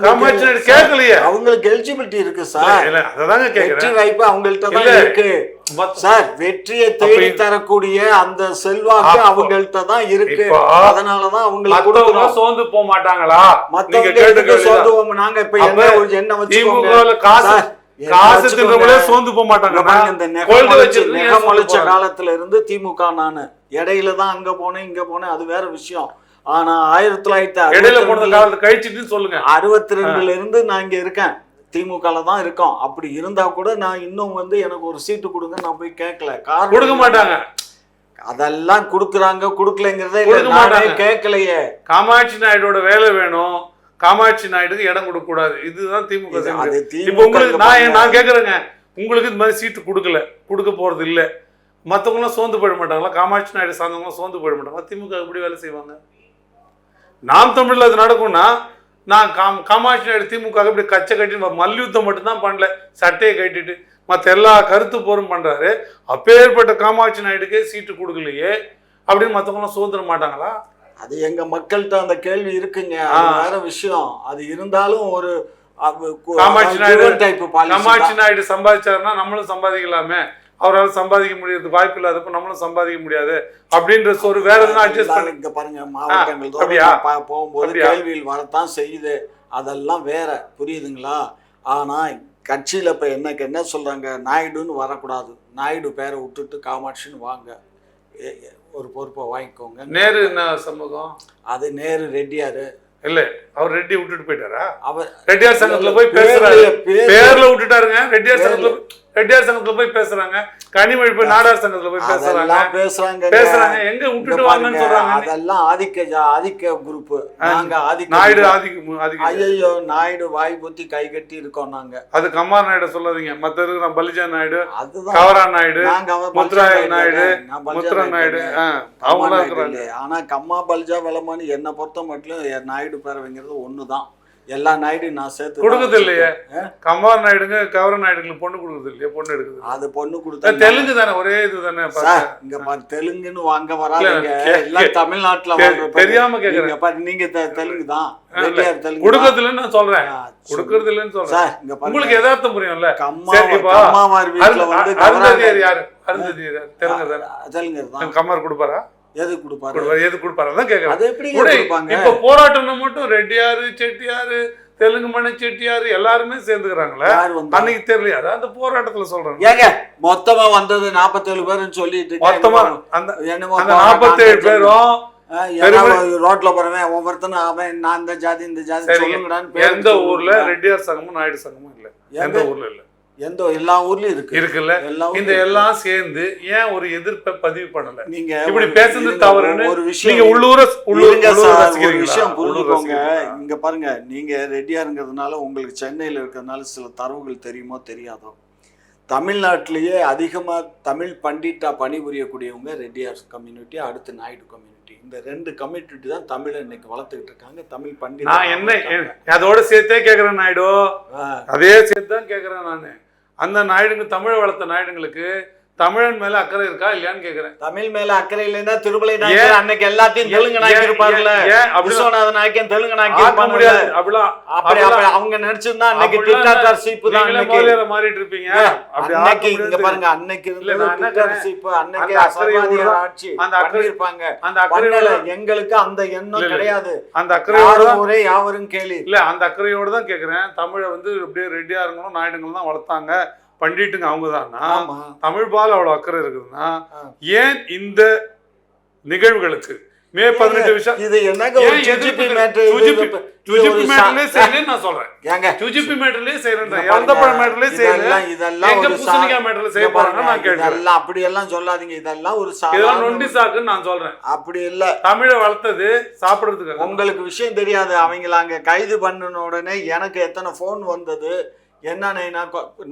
காமாட்சி நாயுடு கேட்கலையே. அவங்களுக்கு எலிஜிபிலிட்டி இருக்கு சார். அததாங்க கேக்குறேன். வெற்றி வாய்ப்பு அவங்கள்ட்ட தான் இருக்கு சார். வெற்றியை தேடி தரக்கூடிய அந்த செல்வாக்கு அவங்கள்ட்ட தான் இருக்கு. அதனாலதான் அவங்களுக்கு கொடுக்கணும். சோர்ந்து போக மாட்டாங்களா? மத்தவங்க சோர்ந்து போக, நாங்க இப்ப என்ன வச்சுக்கோங்க, காசு தின்றவங்களே சோர்ந்து போக மாட்டாங்க. இந்த நெக முளைச்ச காலத்துல இருந்து திமுக நானு இடையில தான் அங்க போனேன் இங்க போனேன், அது வேற விஷயம். ஆனா 1962 இருந்து நான் இங்க இருக்கேன், திமுகல தான் இருக்கோம். அப்படி இருந்தா கூட நான் இன்னும் வந்து எனக்கு ஒரு சீட்டு கொடுங்க நான் போய் கேட்கல. காரணம் கொடுக்க மாட்டாங்க. அதெல்லாம் கொடுக்குறாங்க, கொடுக்கலங்கிறதே கேட்கலையே. காமாட்சி நாயுடோட வேலை வேணும், காமாட்சி நாயுடுக்கு இடம் கொடுக்க கூடாது. இதுதான் திமுக. இப்ப உங்களுக்கு நான் கேக்குறேங்க, உங்களுக்கு இந்த மாதிரி சீட்டு கொடுக்க போறது இல்ல, மத்தவங்க எல்லாம் சோர்ந்து போயிட மாட்டாங்களா? காமாட்சி நாயுடு சார்ந்தவங்க சோர்ந்து போயிட மாட்டாங்களா? திமுக எப்படி வேலை செய்வாங்க? நாம் தமிழ்ல அது நடக்கும்னா நான் காமாட்சி நாயுடு திமுக இப்படி கச்சை கட்டி மல்யுத்தம் மட்டும்தான் பண்ணல, சட்டையை கட்டிட்டு மற்ற எல்லா கருத்து போரும் பண்றாரு. அப்பேற்பட்ட காமாட்சி நாயுடுக்கே சீட்டு கொடுக்கலையே அப்படின்னு மற்றவங்களாம் சுதந்திர மாட்டாங்களா? அது எங்க மக்கள்கிட்ட அந்த கேள்வி இருக்குங்க, வேற விஷயம். அது இருந்தாலும் ஒரு காமாட்சி நாயுடு சம்பாதிச்சாருன்னா நம்மளும் சம்பாதிக்கலாமே, அவரால் சம்பாதிக்க முடியாது, வாய்ப்பு இல்லாதப்ப நம்மளும் சம்பாதிக்க முடியாது அப்படின்ற ஒரு வேற எதுனா அட்ஜஸ்ட் பண்ணி இங்க பாருங்க, மாவட்டங்கள் போகும்போது கேள்வியில் வரத்தான் செய்யுது, அதெல்லாம் வேற, புரியுதுங்களா? ஆனா கட்சியில இப்ப என்ன சொல்றாங்க, நாயுடுன்னு வரக்கூடாது, நாயுடு பேரை விட்டுட்டு காமாட்சின்னு வாங்க, ஒரு பொறுப்பை வாங்கிக்கோங்க. நேரு என்ன சமூகம்? அது நேரு ரெட்டியாரு இல்ல, அவர் ரெட்டி விட்டுட்டு போயிட்டாரா? அவர் ரெட்டியார் சங்கத்துல போய் பேசுறாரு, பேர்ல விட்டுட்டாருங்க. ரெட்டியார் சங்கத்துல போய் பேசுறாங்க, கனிமொழி போய் நாடார் சங்கத்துல போய் பேசுறாங்க. எங்க விட்டுட்டு வாங்கன்னு சொல்றாங்க. அதெல்லாம் ஆதிக்க குரூப். நாங்க நாயுடு ஐயோ நாயுடு வாய் பொத்தி கை கட்டி இருக்கோம் நாங்க. அது கம்மார் நாயுடு சொல்லாதீங்க, மத்த இருக்கிற பலிஜா நாயுடு, கவரா நாயுடு, முத்ரா நாயுடு, முத்ரா நாயுடு அவங்க இருக்கிறாங்க. ஆனா கம்மா பலிஜா வெளமானி என்னை பொறுத்த மட்டும் நாயுடு பேரவைங்கிறது ஒண்ணுதான். எல்லா நாயுடும் நான் சேர்த்து கொடுக்குது இல்லையே. கம்மார் நாயுடுங்க கவர நாயுடுங்களுக்கு பொண்ணு கொடுக்குது இல்லையா? பொண்ணு எடுக்குது. அது பொண்ணு கொடுத்தா தெலுங்கு தானே, ஒரே இது தானே. இங்க பாரு, தெலுங்குன்னு வாங்க வராங்க, எல்லாம் தமிழ்நாட்டுல தெரியாம கேக்குறேன். நீங்க தெலுங்கு தான், கொடுக்கறது இல்லைன்னு நான் சொல்றேன், கொடுக்கறது இல்லைன்னு சொல்றேன். உங்களுக்கு எதார்த்தம் புரியும்ல. கம்மாவார் வீட்டுல வந்து அருந்ததியர் யாரு? அருந்ததியர் தெலுங்கு தானே. தெலுங்கு தான். கம்மார் கொடுப்பாரா? எது கொடுப்பாரு? எது கொடுப்பாரு கேக்குறேன். அது எப்படி கொடுப்பாங்க? இப்ப போராட்டம்னா மட்டும் ரெட்டியாரு, செட்டியாரு, தெலுங்கு மணி செட்டியாரு எல்லாருமே சேர்ந்துக்கிறாங்களே, அன்னைக்கு தெரியலையா? அதான் அந்த போராட்டத்துல சொல்றாங்க. ஏங்க மொத்தமா வந்தது 47 பேருன்னு சொல்லிட்டு, மொத்தமா அந்த 47 பேரும் ரோட்ல போறவன் ஒவ்வொருத்தனும் அவன் நான் இந்த ஜாதி இந்த ஜாதி சொல்லுங்கடான்னு. எந்த ஊர்ல ரெட்டியார் சங்கமும் நாயுடு சங்கமும் இல்ல? எந்த ஊர்ல இல்ல? எல்லா ஊர்லயும் இருக்குல்ல. இந்த எல்லாம் சேர்ந்து ஏன் ஒரு எதிர்ப்பை பதிவு பண்ணல? நீங்க இப்படி பேசுறது தவறுன்னு ஒரு விஷயம். நீங்க உள்ளூர ஒரு விஷயம் புரிஞ்சுக்கோங்க. இங்க பாருங்க, நீங்க ரெட்டியாருங்கிறதுனால உங்களுக்கு சென்னையில இருக்கிறதுனால சில தரவுகள் தெரியுமோ தெரியாதோ, தமிழ்நாட்டிலேயே அதிகமா தமிழ் பண்டிட்டா பணிபுரியக்கூடியவங்க ரெட்டியார் கம்யூனிட்டி, அடுத்து நாயுடு கம்யூனிட்டி. இந்த 2 கம்யூனிட்டி தான் தமிழை இன்னைக்கு வளர்த்துக்கிட்டு இருக்காங்க. தமிழ் பண்டிட் நான் என்ன அதோட சேர்த்தே கேட்கிறேன் நாயுடு, அதே சேர்த்து தான் கேட்கிறேன் நானு. அந்த நாயுடுங்க, தமிழை வளர்த்த நாயுடுங்களுக்கு தமிழன் மேல அக்கறை இருக்கா இல்லையான்னு கேக்குறேன். தமிழ் மேல அக்கறை இல்லைன்னா திருமலை நாயக்கர் அன்னைக்கு எல்லாத்தையும் தெலுங்கு நாயக்கர் இருப்பார்ல, விஸ்வநாத நாயக்கன் தெலுங்கு நாயக்கர் இருக்க முடியாது. அப்படி அவங்க நினைச்சிருந்தா அன்னைக்கு டிக்டாட்டர்ஷிப் தான் அன்னைக்கு மாறிட்டு இருப்பீங்க. அன்னைக்கு இங்க பாருங்க, அன்னைக்கு டிக்டாட்டர்ஷிப், அன்னைக்கு அசர்வாதிகார ஆட்சி அந்த அக்கறை இருப்பாங்க. அந்த அக்கறையில எங்களுக்கு அந்த எண்ணம் கிடையாது. அந்த அக்கறையோட ஒரே யாவரும் கேள்வி இல்ல, அந்த அக்கறையோட தான் கேக்குறேன். தமிழை வந்து அப்படியே ரெட்டியாருங்களும் நாயுடுங்களும் தான் வளர்த்தாங்க, பண்டிட்டுங்க அவங்க தானா? தமிழ் பால் அவ்வளவு அக்கறை இருக்குதுன்னா ஏன் இந்த நிகழ்வுகளுக்கு மே 18 விஷயம் இது என்னங்க ஒரு ஜிஜிபி மேட்டர்? ஜிஜிபி மேட்டர்லயே செய்யறேன்னு நான் சொல்றேன். ஏங்க ஜிஜிபி மேட்டர்லயே செய்யறேன், எந்தப்பழ மேட்டர்லயே செய்யறேன். இதெல்லாம் எங்க ஒரு பூசணிக்காய் மேட்டர்ல செய்ய போறாங்க நான் கேட்கிறேன். இதெல்லாம் அப்படி எல்லாம் சொல்லாதீங்க. இதெல்லாம் ஒரு இதெல்லாம் நொண்டி சாக்குன்னு நான் சொல்றேன். அப்படி இல்ல. தமிழை வளர்த்தது சாப்பிடுறதுக்கு. உங்களுக்கு விஷயம் தெரியாது. அவங்கள அங்க கைது பண்ணின உடனே எனக்கு எத்தனை போன் வந்தது என்னன்னா,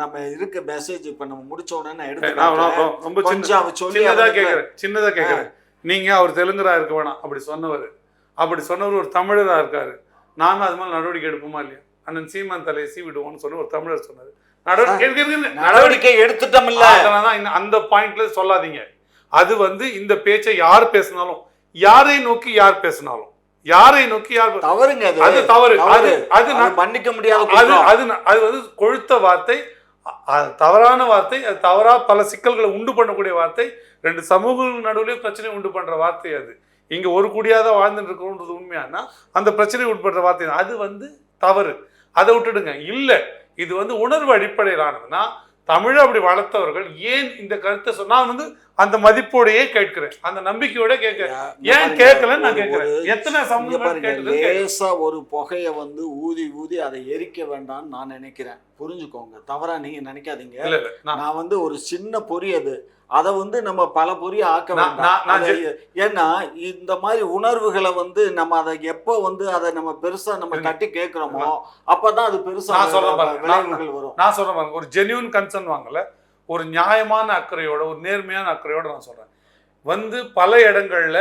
நம்ம இருக்க மெசேஜ் இப்ப நம்ம முடிச்ச உடனே ரொம்ப சின்னதா கேக்குறேன். நீங்க அவர் தெலுங்கரா இருக்க வேணாம் அப்படி சொன்னவர் ஒரு தமிழரா இருக்காரு. நாம அது மாதிரி நடவடிக்கை எடுப்போமா இல்லையா? அண்ணன் சீமான் தலையை சீவிடுவோம்னு சொன்ன ஒரு தமிழர் சொன்னாரு. நடவடிக்கை எடுத்துட்டோம் இல்ல. அந்த பாயிண்ட்ல சொல்லாதீங்க. அது இந்த பேச்சை யார் பேசினாலும், யாரை நோக்கி யார் பேசினாலும், யாரை நோக்கி யார் தவறுங்க, அது தவறு. அது மன்னிக்க முடியாது. அது கொழுத்த வார்த்தை, தவறான வார்த்தை, அது தவறா பல சிக்கல்களை உண்டு பண்ணக்கூடிய வார்த்தை, ரெண்டு சமூகங்களுக்கு நடுவுலயே பிரச்சனை உண்டு பண்ற வார்த்தை. அது இங்க ஒரு கூடியாதான் வாழ்ந்துட்டு இருக்கோன்றது உண்மையானா அந்த பிரச்சனை உட்படுற வார்த்தை அது தவறு. அதை விட்டுடுங்க. இல்ல இது உணர்வு அடிப்படையிலானதுன்னா தமிழை அப்படி வளர்த்தவர்கள் ஏன் இந்த கருத்தை சொன்னா அந்த மதிப்போடையே கேட்கிறேன், அந்த நம்பிக்கையோட கேட்கிறேன். ஏன் கேட்கலன்னு நான் கேட்கிறேன். எத்தனை சமூகம் லேசா ஒரு புகைய ஊதி ஊதி அதை எரிக்க வேண்டாம்னு நான் நினைக்கிறேன். புரிஞ்சுக்கோங்க, தவறா நீங்க நினைக்காதீங்க. நான் ஒரு சின்ன பொறி அதை நம்ம பல பொரிய ஆக்க வேண்டாம். ஏன்னா இந்த மாதிரி உணர்வுகளை நம்ம அதை எப்போ அதை நம்ம பெருசா நம்ம தட்டி கேட்கிறோமோ அப்பதான் அது பெருசா விளைவுகள் வரும். நான் சொல்றேன், ஒரு ஜென்யூன் கன்சர்ன் வாங்கல, ஒரு நியாயமான அக்கறையோட, ஒரு நேர்மையான அக்கறையோட நான் சொல்றேன். பல இடங்கள்ல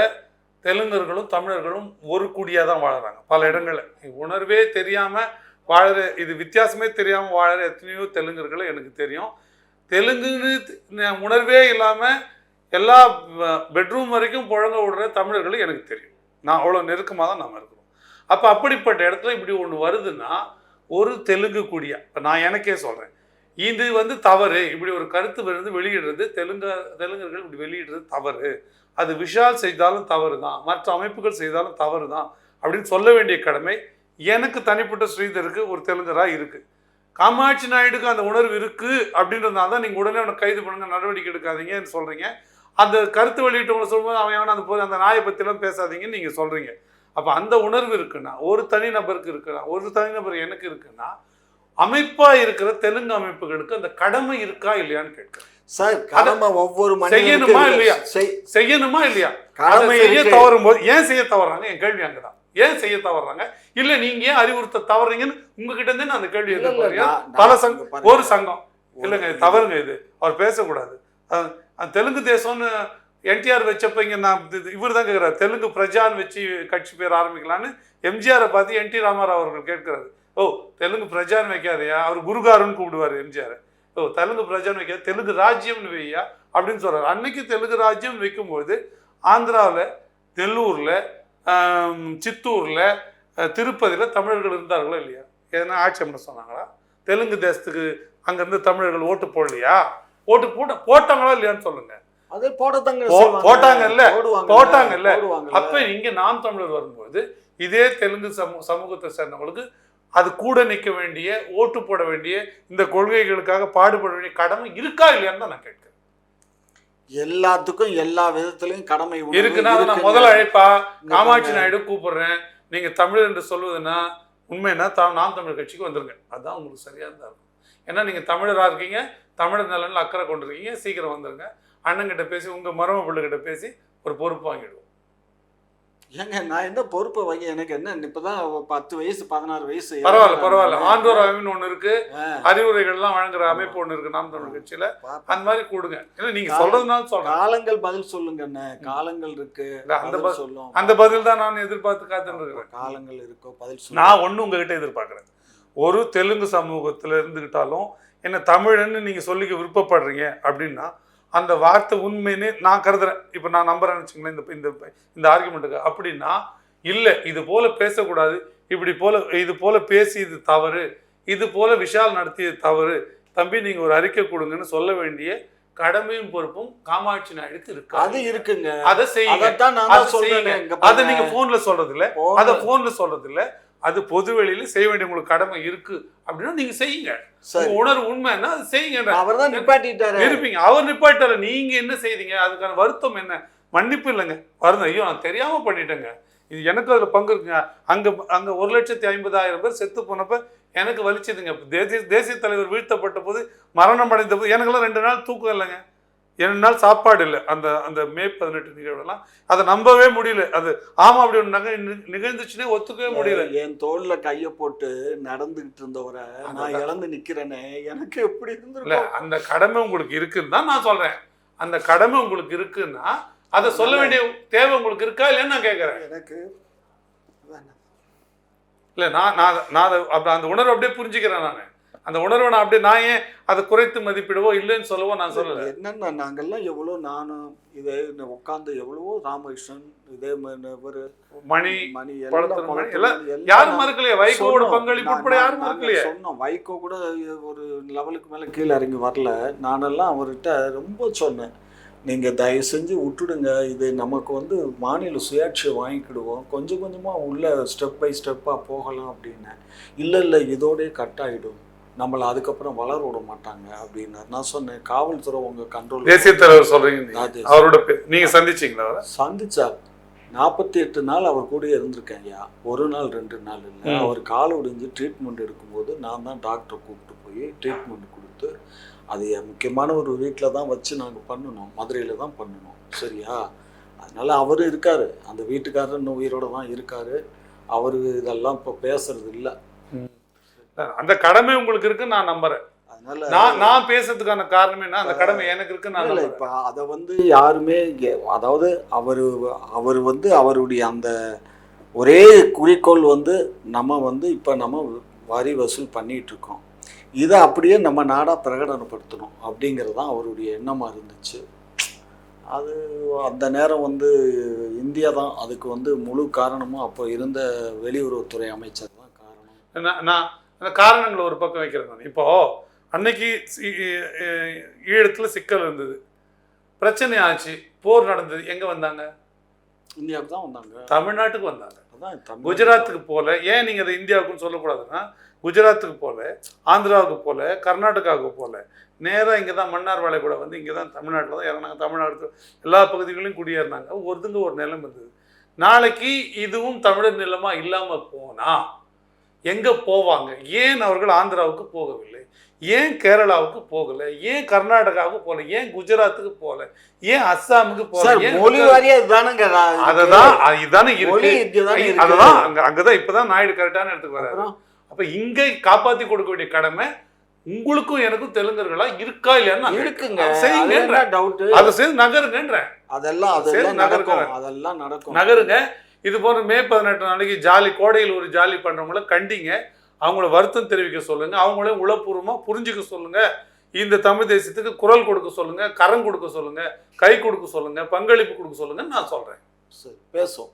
தெலுங்கர்களும் தமிழர்களும் ஒரு கூடியா தான் வாழறாங்க. பல இடங்கள்ல உணர்வே தெரியாம வாழற, இது வித்தியாசமே தெரியாம வாழற எத்தனையோ தெலுங்கர்களை எனக்கு தெரியும். தெலுங்குன்னு உணர்வே இல்லாமல் எல்லா பெட்ரூம் வரைக்கும் புழங்க விடுற தமிழர்களும் எனக்கு தெரியும். நான் அவ்வளோ நெருக்கமாக தான் நம்ம இருக்கிறோம். அப்போ அப்படிப்பட்ட இடத்துல இப்படி ஒன்று வருதுன்னா ஒரு தெலுங்கு கூடியா, இப்போ நான் எனக்கே சொல்கிறேன், இது தவறு. இப்படி ஒரு கருத்து வெளியிடுறது தெலுங்கர்கள் இப்படி வெளியிடுறது தவறு. அது விஷால் செய்தாலும் தவறு தான், மற்ற அமைப்புகள் செய்தாலும் தவறு தான் அப்படின்னு சொல்ல வேண்டிய கடமை எனக்கு தனிப்பட்ட ஸ்ரீதருக்கு ஒரு தெலுங்கராக இருக்குது. காமாட்சி நாயுடுக்கு அந்த உணர்வு இருக்கு அப்படின்றதுனால தான் நீங்க உடனே அவனை கைது பண்ணுங்க, நடவடிக்கை எடுக்காதீங்கன்னு சொல்றீங்க. அந்த கருத்து வெளியிட்டவங்களை சொல்லும்போது அவன் அந்த நாயை பத்திலாம் பேசாதீங்கன்னு நீங்க சொல்றீங்க. அப்ப அந்த உணர்வு இருக்குன்னா, ஒரு தனிநபருக்கு இருக்குன்னா, ஒரு தனிநபர் எனக்கு இருக்குன்னா, அமைப்பா இருக்கிற தெலுங்கு அமைப்புகளுக்கு அந்த கடமை இருக்கா இல்லையான்னு கேட்கிறேன். சார், கடமை ஒவ்வொரு செய்யணுமா இல்லையா? செய்யணுமா இல்லையா? செய்ய தவறும் போது ஏன் செய்ய தவறாங்க? என் கேள்வி அங்கதான். ஏன் செய்ய தவறாங்க? இல்ல நீங்க ஏன் அறிவுறுத்த தவறுறீங்கன்னு உங்ககிட்ட இருந்து அந்த கேள்வி பல சங்கம், ஒரு சங்கம் இல்லைங்க தவறுங்க, இது அவர் பேசக்கூடாது. தெலுங்கு தேசம்னு என்டிஆர் வச்சப்ப இங்க நான் இவர் தான் கேட்கிறார், தெலுங்கு பிரஜான்னு வச்சு கட்சி பேர் ஆரம்பிக்கலான்னு எம்ஜிஆரை பார்த்து என் டி ராமாராவ் அவர்கள் கேட்கிறாரு. ஓ, தெலுங்கு பிரஜான்னு வைக்காதையா, அவர் குருகாருன்னு கூப்பிடுவார் எம்ஜிஆர். ஓ, தெலுங்கு பிரஜான்னு வைக்காது, தெலுங்கு ராஜ்யம்னு வையா அப்படின்னு சொல்றாரு. அன்னைக்கு தெலுங்கு ராஜ்யம் வைக்கும்போது ஆந்திராவில், நெல்லூர்ல, சித்தூர்ல, திருப்பதியில் தமிழர்கள் இருந்தார்களோ இல்லையா? எதனா ஆட்சி பண்ண சொன்னாங்களா? தெலுங்கு தேசத்துக்கு அங்கிருந்து தமிழர்கள் ஓட்டு போடலையா? ஓட்டு போட்டாங்களா இல்லையான்னு சொல்லுங்க. போட்டாங்கல்ல. அப்ப இங்க நாம் தமிழர் வரும்போது இதே தெலுங்கு சமூகத்தை சேர்ந்தவங்களுக்கு அது கூட நிற்க வேண்டிய, ஓட்டு போட வேண்டிய, இந்த கொள்கைகளுக்காக பாடுபட வேண்டிய கடமை இருக்கா இல்லையான்னு தான் நான் கேட்கிறேன். எல்லாத்துக்கும் எல்லா விதத்திலையும் கடமை இருக்குன்னா நான் முதல்ல அழைப்பா காமாட்சி நாயுடு கூப்பிடுறேன். நீங்க தமிழ் என்று சொல்வதுன்னா உண்மைன்னா நாம் தமிழ் கட்சிக்கு வந்துருங்க. அதுதான் உங்களுக்கு சரியா தான் இருக்கும். ஏன்னா நீங்க தமிழரா இருக்கீங்க, தமிழர் நலன்ல அக்கறை கொண்டிருக்கீங்க, சீக்கிரம் வந்துருங்க. அண்ணங்கிட்ட பேசி, உங்க மரும பிள்ளைகிட்ட பேசி ஒரு பொறுப்பு வாங்கிடுவோம். ஏங்க நான் என்ன பொறுப்பை வாங்கி, எனக்கு என்ன இப்பதான் 10 வயசு 16 வயசு. பரவாயில்ல. ஆண்டோர் அமைப்புன்னு ஒண்ணு இருக்கு, அறிவுரைகள்லாம் வழங்குற அமைப்பு ஒண்ணு இருக்கு நாம் தமிழ் கட்சியில. அந்த மாதிரி கூடுங்க. ஏன்னா நீங்க சொல்றதுனால சொல்றேன். காலங்கள் பதில் சொல்லுங்க. காலங்கள் இருக்கு, அந்த பதில் தான் நான் எதிர்பார்த்து காத்துட்டு இருக்கிறேன். காலங்கள் இருக்கோ பதில் சொல்ல. நான் ஒண்ணு உங்ககிட்ட எதிர்பார்க்கிறேன். ஒரு தெலுங்கு சமூகத்துல இருந்துகிட்டாலும் என்ன தமிழன்னு நீங்க சொல்லிக்க விருப்பப்படுறீங்க அப்படின்னா அந்த வார்த்தை உண்மைன்னு நான் கருதுறேன். இப்போ நான் நம்புறேன்னு வச்சுங்களேன் இந்த ஆர்குமெண்ட்டுக்கு. அப்படின்னா இல்லை, இது போல பேசக்கூடாது, இது போல பேசி இது தவறு, இது போல விஷால் நடத்தியது தவறு, தம்பி நீங்க ஒரு அறிக்கை கொடுங்கன்னு சொல்ல வேண்டிய கடமையும் பொறுப்பும் காமாட்சி நாயுடுக்கு இருக்கு. அது இருக்குங்க. அதை செய்யுங்க. அதை நீங்க போன்ல சொல்றது இல்ல, அதை போன்ல சொல்றது இல்ல, அது பொது வெளியில செய்ய வேண்டிய உங்களுக்கு கடமை இருக்கு அப்படின்னா நீங்க செய்யுங்க. உணர்வு உண்மைன்னா அது செய்யுங்க. அவர் தான் நிப்பாட்டிட்டாரு இருப்பீங்க, அவர் நிப்பாட்டாரு, நீங்க என்ன செய்தீங்க? அதுக்கான வருத்தம் என்ன? மன்னிப்பு இல்லைங்க, வருது, ஐயோ நான் தெரியாமல் பண்ணிட்டேங்க, இது எனக்கு அதில் பங்கு இருக்குங்க. அங்கே 1,50,000 பேர் செத்து போனப்போ எனக்கு வலிச்சதுங்க. தேசிய தலைவர் வீழ்த்தப்பட்ட போது, மரணம் அடைந்த போது எனக்கெல்லாம் 2 நாள் தூக்கம் இல்லைங்க, 2 நாள் சாப்பாடு இல்லை. அந்த மே 18 நிகழ்வுலாம் அதை நம்பவே முடியல. அது ஆமாம் அப்படி ஒன்று நிகழ்ந்துச்சுன்னே ஒத்துக்கவே முடியல. என் தோல்ல கையை போட்டு நடந்துகிட்டு இருந்தவரை நான் இழந்து நிக்கிறேனே, எனக்கு எப்படி இல்லை, அந்த கடமை உங்களுக்கு இருக்குன்னு தான் நான் சொல்றேன். அந்த கடமை உங்களுக்கு இருக்குன்னா அதை சொல்ல வேண்டிய தேவை உங்களுக்கு இருக்கா இல்லைன்னு நான் கேட்குறேன். எனக்கு இல்லை, நான் அந்த உணர்வை அப்படியே புரிஞ்சுக்கிறேன். நான் அந்த உணர்வை நான் அப்படியே நான் ஏன் அதை குறைத்து மதிப்பிடவோ இல்லைன்னு சொல்லவோ நான் சொல்லலை. என்னன்னா நாங்கள்லாம் எவ்வளோ, நானும் இதே உட்காந்து எவ்வளவோ ராமகிருஷ்ணன், இதே ஒரு மணி எல்லாம் யாரும் மறுக்கலையே, வைகோவோட பங்களிப்பு உட்பட யாரும் மறுக்கலையே. சொன்னோம், வைகோ கூட ஒரு லெவலுக்கு மேலே கீழே இறங்கி வரல. நானெல்லாம் அவர்கிட்ட ரொம்ப சொன்னேன், நீங்கள் தயவு செஞ்சு விட்டுடுங்க, இது நமக்கு வந்து மாநில சுயாட்சியை வாங்கிக்கிடுவோம், கொஞ்சம் கொஞ்சமாக உள்ள ஸ்டெப் பை ஸ்டெப்பாக போகலாம் அப்படின்னு. இல்லை இதோடய கட் ஆகிடும், நம்மளை அதுக்கப்புறம் வளர விட மாட்டாங்க அப்படின்னாரு. நான் சொன்னேன், காவல்துறை உங்கள் கண்ட்ரோல். தேசிய தலைவர் சொல்கிறீங்க, அவரோட நீங்கள் சந்திச்சிங்களா? சந்திச்சார். 48 நாள் அவர் கூட இருந்திருக்கேன் ஐயா, 1 நாள் 2 நாள் இல்லை. அவர் கால் ஒடிஞ்சு ட்ரீட்மெண்ட் எடுக்கும்போது நான் தான் டாக்டரை கூப்பிட்டு போய் ட்ரீட்மெண்ட் கொடுத்து, அது முக்கியமான ஒரு வீட்டில் தான் வச்சு நாங்கள் பண்ணணும், மதுரையில் தான் பண்ணணும், சரியா? அதனால் அவர் இருக்கார், அந்த வீட்டுக்காரர் இன்னும் உயிரோடு தான் இருக்கார். அவர் இதெல்லாம் இப்போ பேசுறது இல்லை. அந்த கடமை உங்களுக்கு இருக்குன்னு நான் நம்புறேன். அதனால நான் பேசுறதுக்கான காரணம் என்ன, அந்த கடமை எனக்கு இருக்குன்னு நான் நம்புறேன். இப்போ அதை வந்து யாருமே, அதாவது அவர் வந்து அவருடைய அந்த ஒரே குறிக்கோள் வந்து நம்ம வந்து இப்போ நம்ம வரி வசூல் பண்ணிட்டு இருக்கோம், இதை அப்படியே நம்ம நாடாக பிரகடனப்படுத்தணும் அப்படிங்கிறது தான் அவருடைய எண்ணமாக இருந்துச்சு. அது அந்த நேரம் வந்து இந்தியா தான் அதுக்கு வந்து முழு காரணமும் அப்போ இருந்த வெளியுறவுத்துறை அமைச்சர் தான் காரணம். நான் அந்த காரணங்களை ஒரு பக்கம் வைக்கிறேன். நான் இப்போ அன்னைக்கு ஈழத்தில் சிக்கல் இருந்தது, பிரச்சனை ஆச்சு, போர் நடந்தது, எங்கே வந்தாங்க? இந்தியாவுக்கு தான் வந்தாங்க, தமிழ்நாட்டுக்கு வந்தாங்க. குஜராத்துக்கு போல, ஏன் நீங்கள் அதை இந்தியாவுக்குன்னு சொல்லக்கூடாதுன்னா, குஜராத்துக்கு போல, ஆந்திராவுக்கு போல, கர்நாடகாவுக்கு போல, நேராக இங்கே தான் மன்னார் வாழை கூட வந்து இங்கே தான் தமிழ்நாட்டில் தான் இறங்கினாங்க. தமிழ்நாடு எல்லா பகுதிகளையும் குடியேறினாங்க. ஒரு நிலம் இருந்தது. நாளைக்கு இதுவும் தமிழர் நிலமாக இல்லாமல் போனால் எங்கே போவாங்க? ஏன் அவர்கள் ஆந்திராவுக்கு போகவில்லை? ஏன் கேரளாவுக்கு போகலை? ஏன் கர்நாடகாவுக்கு போகல? ஏன் குஜராத்துக்கு போகல? ஏன் அஸ்ஸாமுக்கு போகல? அதுதானே இருக்கு. அதுதான் அங்கதான் இப்பதான் நாயுடு கரெக்டான இடத்துக்கு வராரு. அப்ப இங்க காப்பாத்தி கொடுக்க வேண்டிய கடமை உங்களுக்கும் எனக்கும் தெலுங்கர்களா இருக்கா இல்லையா இருக்குங்க. அதை செய்து நகருங்கன்ற. அதெல்லாம் நடக்கும், நகருங்க. இது போன்ற மே 18 நாளைக்கு ஜாலி, கோடையில் ஒரு ஜாலி பண்றவங்கள கண்டிங்க, அவங்கள வருத்தம் தெரிவிக்க சொல்லுங்க, அவங்களே உளப்பூர்வமா புரிஞ்சுக்க சொல்லுங்க, இந்த தமிழ் தேசியத்துக்கு குரல் கொடுக்க சொல்லுங்க, கரம் கொடுக்க சொல்லுங்க, கை கொடுக்க சொல்லுங்க, பங்களிப்பு கொடுக்க சொல்லுங்கன்னு நான் சொல்றேன். சரி, பேசுவோம்.